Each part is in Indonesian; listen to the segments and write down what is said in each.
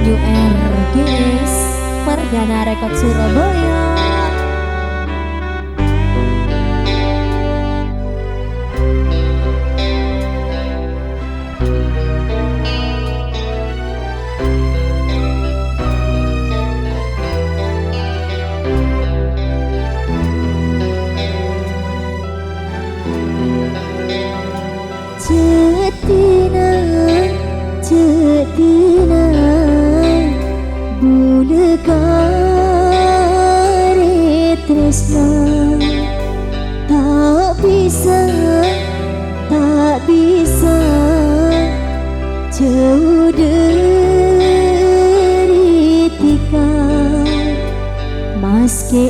WRGS Perdana Rekod Surabaya. Cetina bulegare tresna tak bisa jauh dari tika maske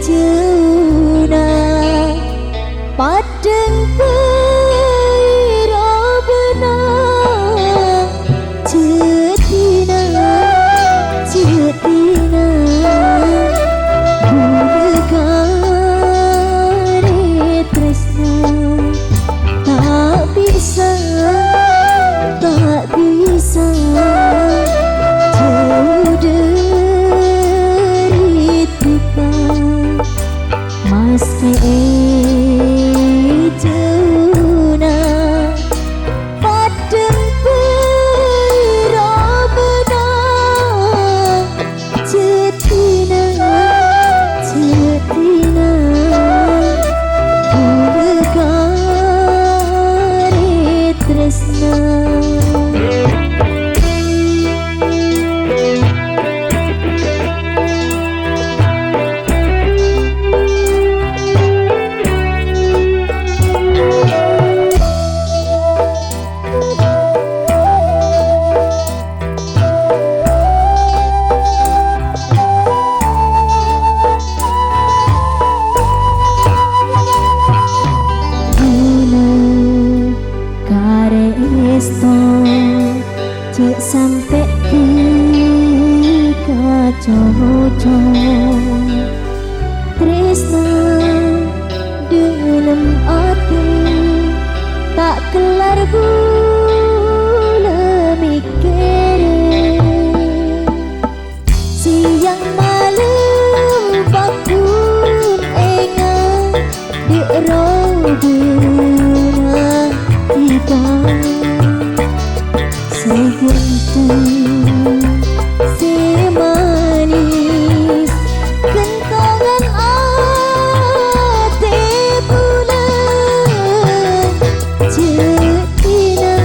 jauh padeng sampai di kacoco tresna dalam hati tak kelar gula mikirin siang malam bakun engang di roduna kita semanis kentongan ate bulan cetina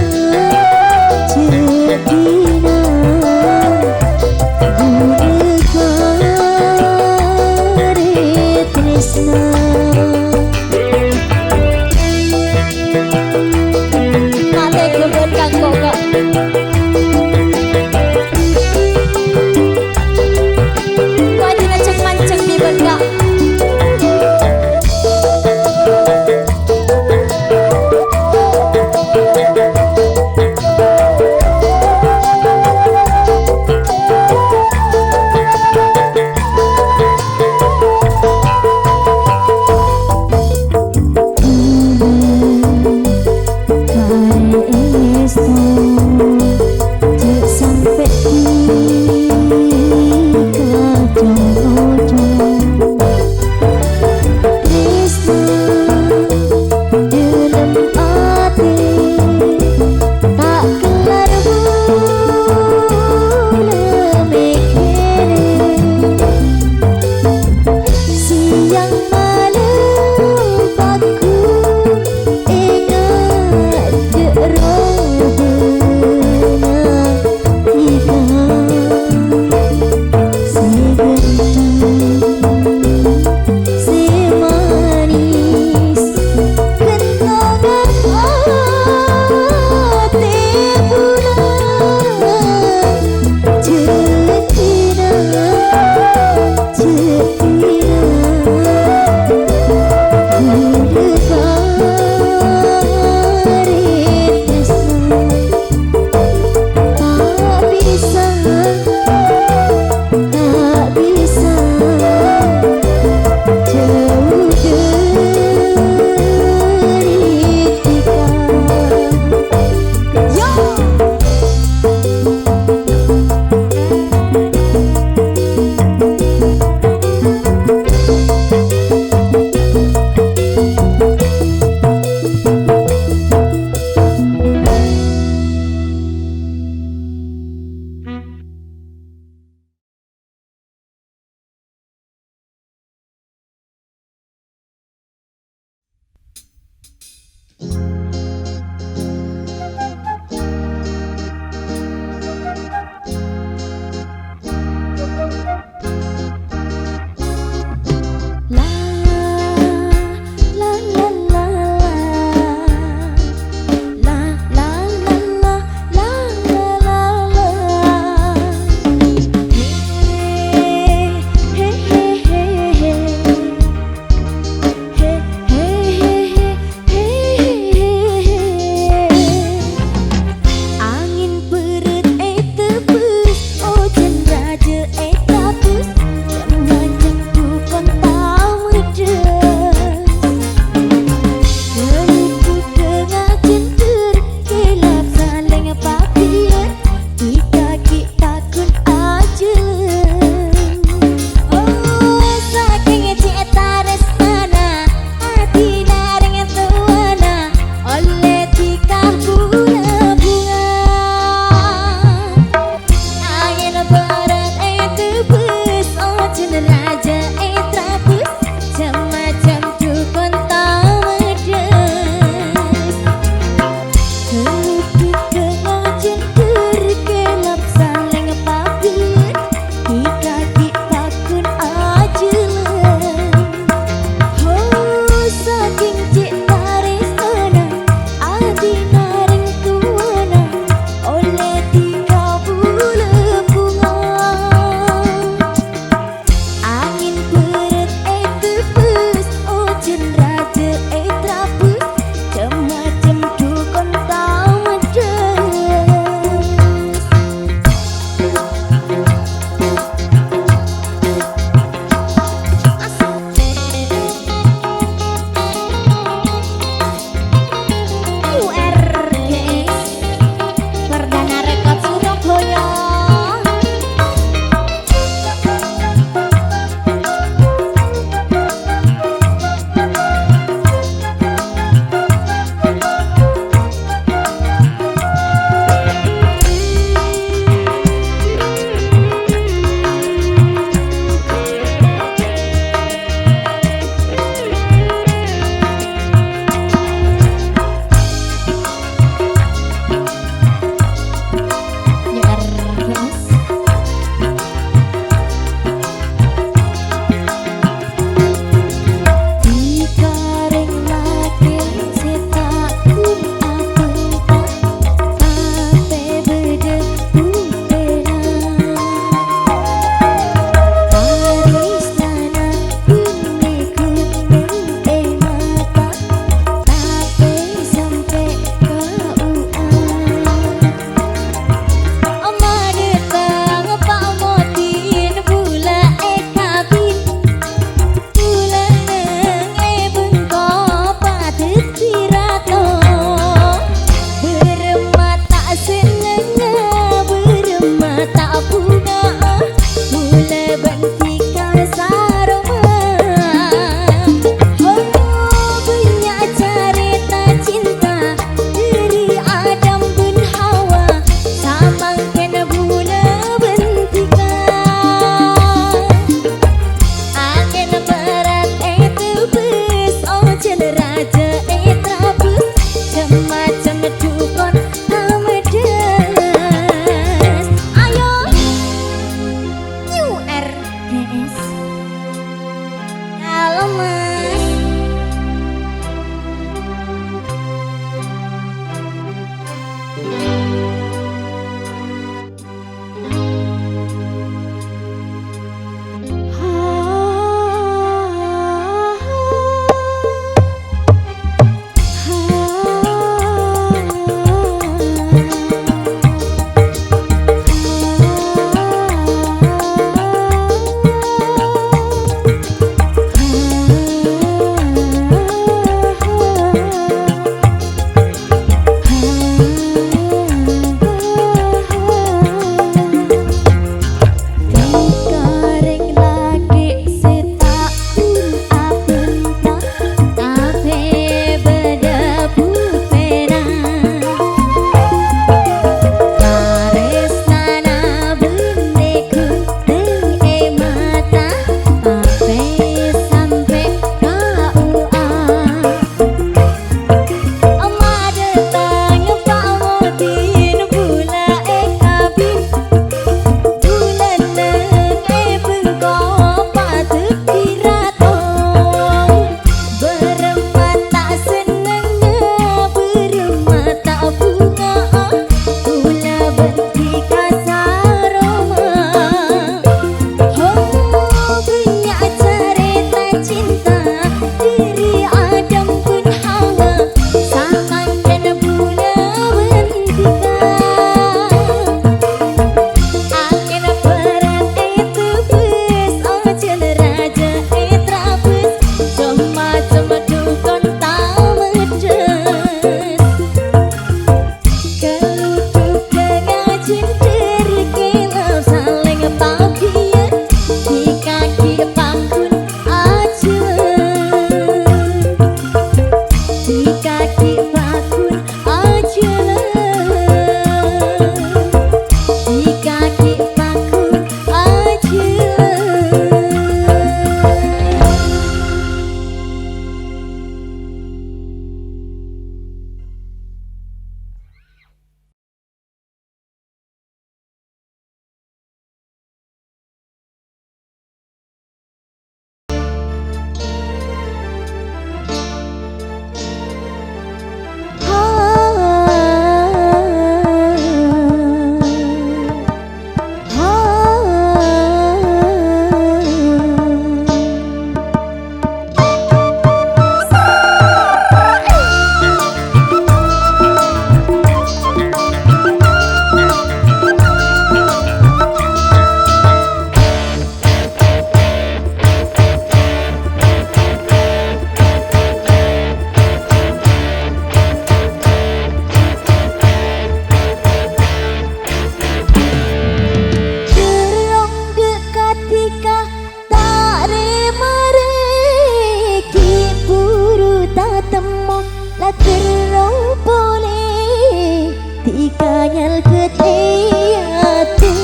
kerong boleh tikanyal ketiyate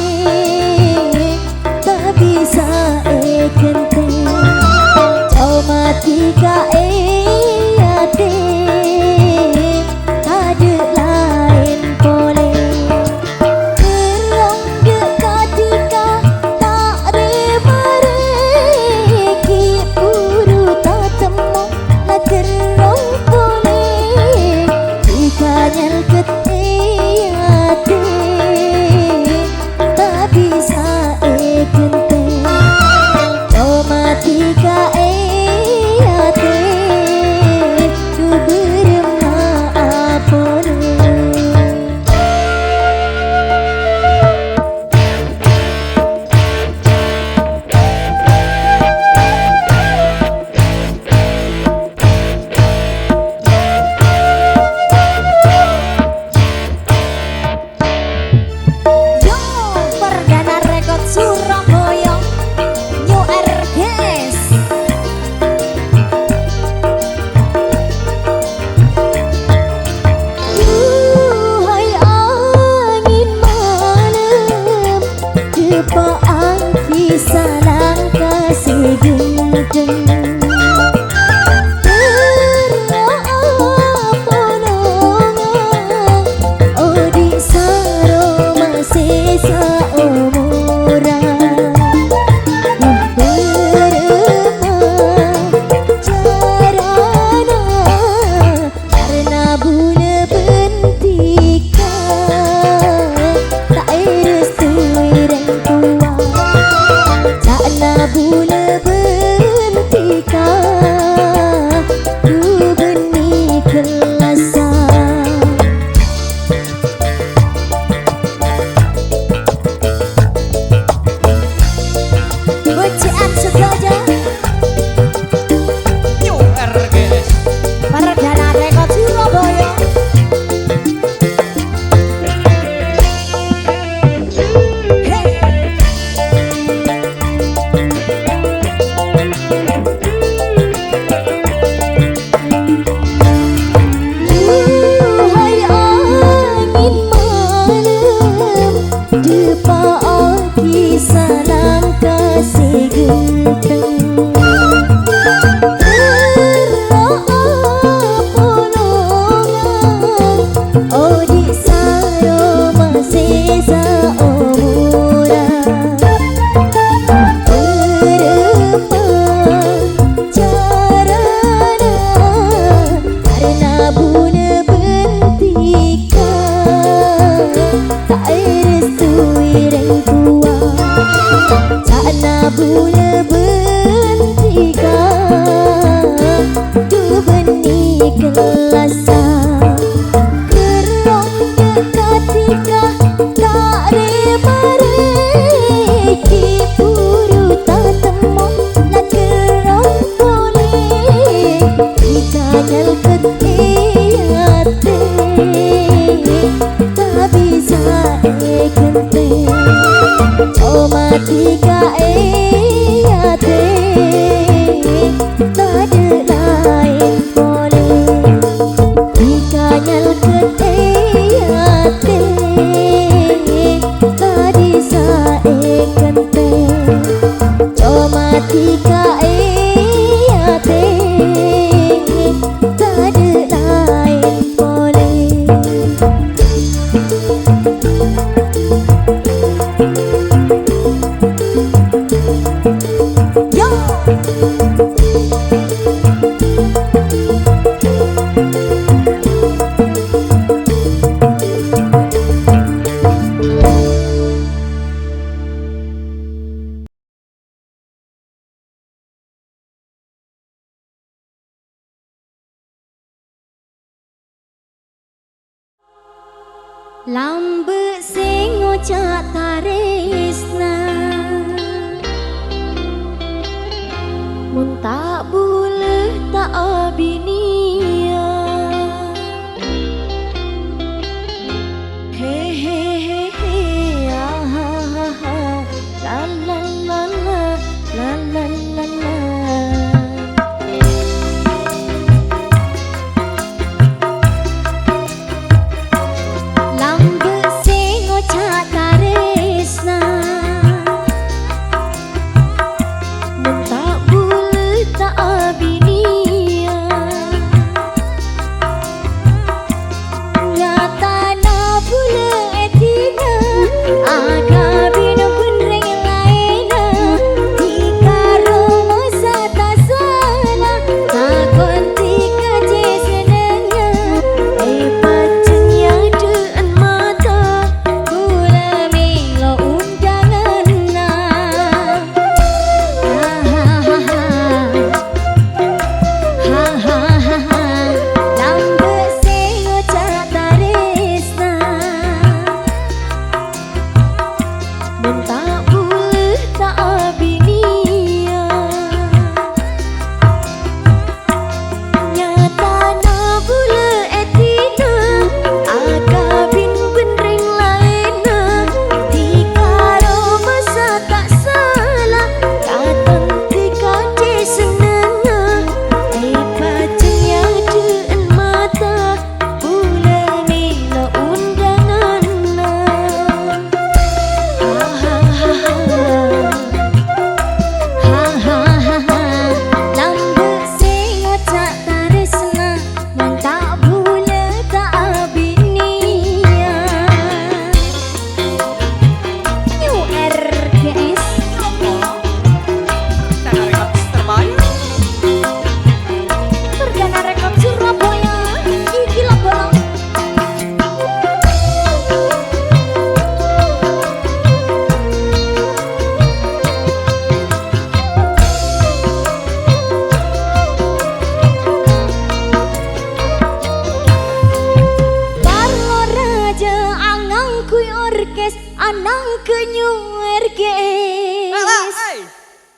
tak bisa ekente cuma tika eyate tak ada lain boleh kerong dekat tika tak remareki buru tak temu nak kerong boleh tikanyal ketiyate tak bisa ekente cuma tika eyate tu bermaaf Yo, Perdana Rekod Surabaya, New RGS. Duhai angin malam Jepaan bisa langkah segenggam Berdoa polongan Oh di saro masih seumuran karena bula bentika tak restui dan tua karena bula bentika tu benih kelasan becian sedaja New RGS. Perdana Rekod Surabaya. Duhai angin malam Jepaan bisa langkah segenteng Berdoa polongan Oh di saro masih seumuran Beremang carana karena buna bentika tak restui dan tua karena buna bentika tu benih kelasan kerong dekat tika tak remareki buru tak temu nak kerong boleh tikanyal ketiyate tak bisa ekente cuma tika eyate tak ada lain boleh tikanyal ketiyate tak bisa ekente cuma tika eyate tak ada lain boleh Yo, Lambe sing ngocak taresna Mun tak boleh tak abinia He he he he ah ha ha ha La la la la la la la la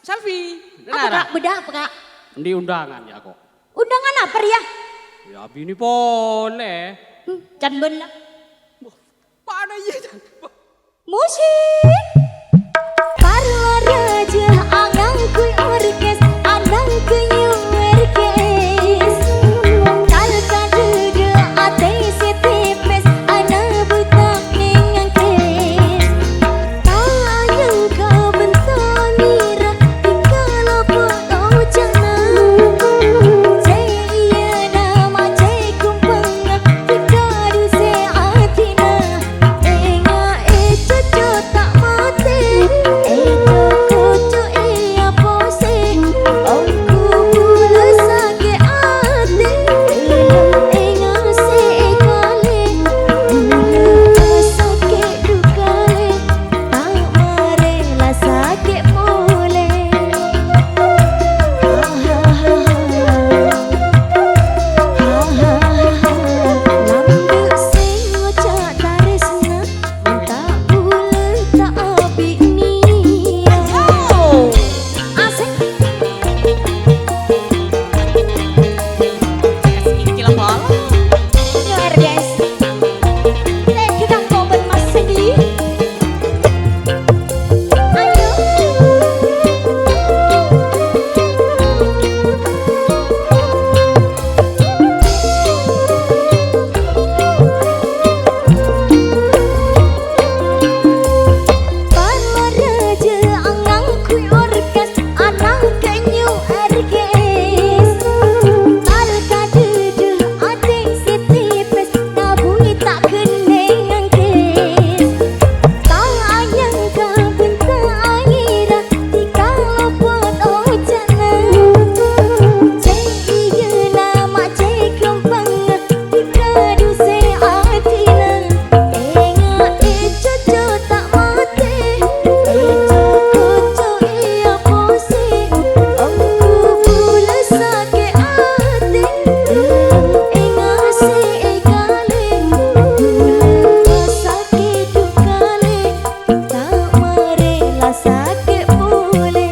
selfie. Apa kak? Beda apa kak? Di undangan ya kok. Undangan apa ya? Ya bini boleh. Can bener. Mana ya? Musik. Para raja angang kui orkes, angang kui orkes. Kal kadudu ate setipes, ana butak ningang kes. Tayang kau bentangira, tinggal potong jana. Jaya nama jaya kumpanga, tikadu se atina. Enga cucu tak mati, cucu iya pose. Ongku bulu sakit hati, enga se kale. Bulu sakit dukale, tak marela sakit mule. Lambu sing ngocak taresna, tak bulan tak api nia. Asik. Kasih apa? Nyer guys. Lagi kang koben mas sedih. Ayo. Para raja angang kui orkes, anang kenyu erkes. Kal kadudu ating setipes, nabui tak keneng angkes. Tayang kau bentangira, tikal pot ojana. Jaya nama jaya kumpanga, tikadu se atina. Enga cucu tak mati, cucu iya pose. Ongku bulu sakit hati, enga se kale. Bulu sakit dukale, tak marela sakit mule.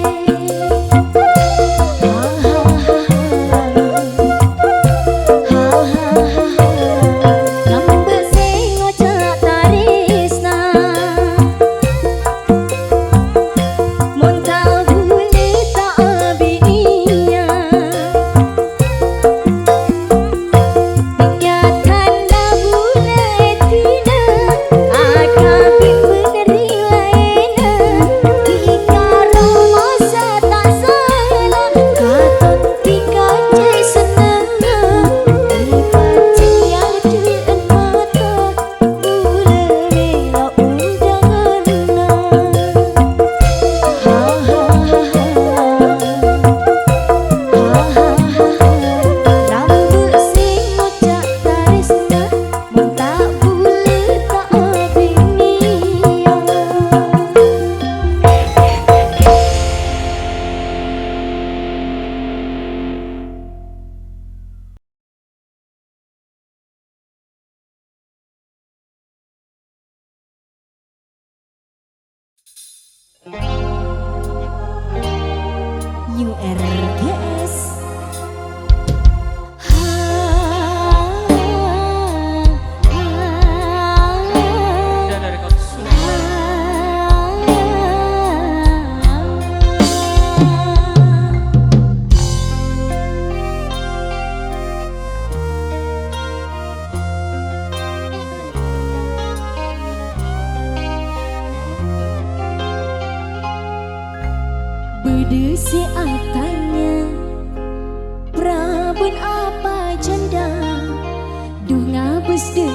Lambe sing ngocak taresna, mun tau bule tak abinia. Ingatan dah bule tina, akabing beneri laena. Ikaro masa tak salah, katon tika jai senang. Ipacian duen mata, bule mela undanganna. Lambu sing ngocak taresna, mun tak bule tak abinia. URGS. Udah dari kau Berdesi atanya, Prabun apa janda, dunga bus de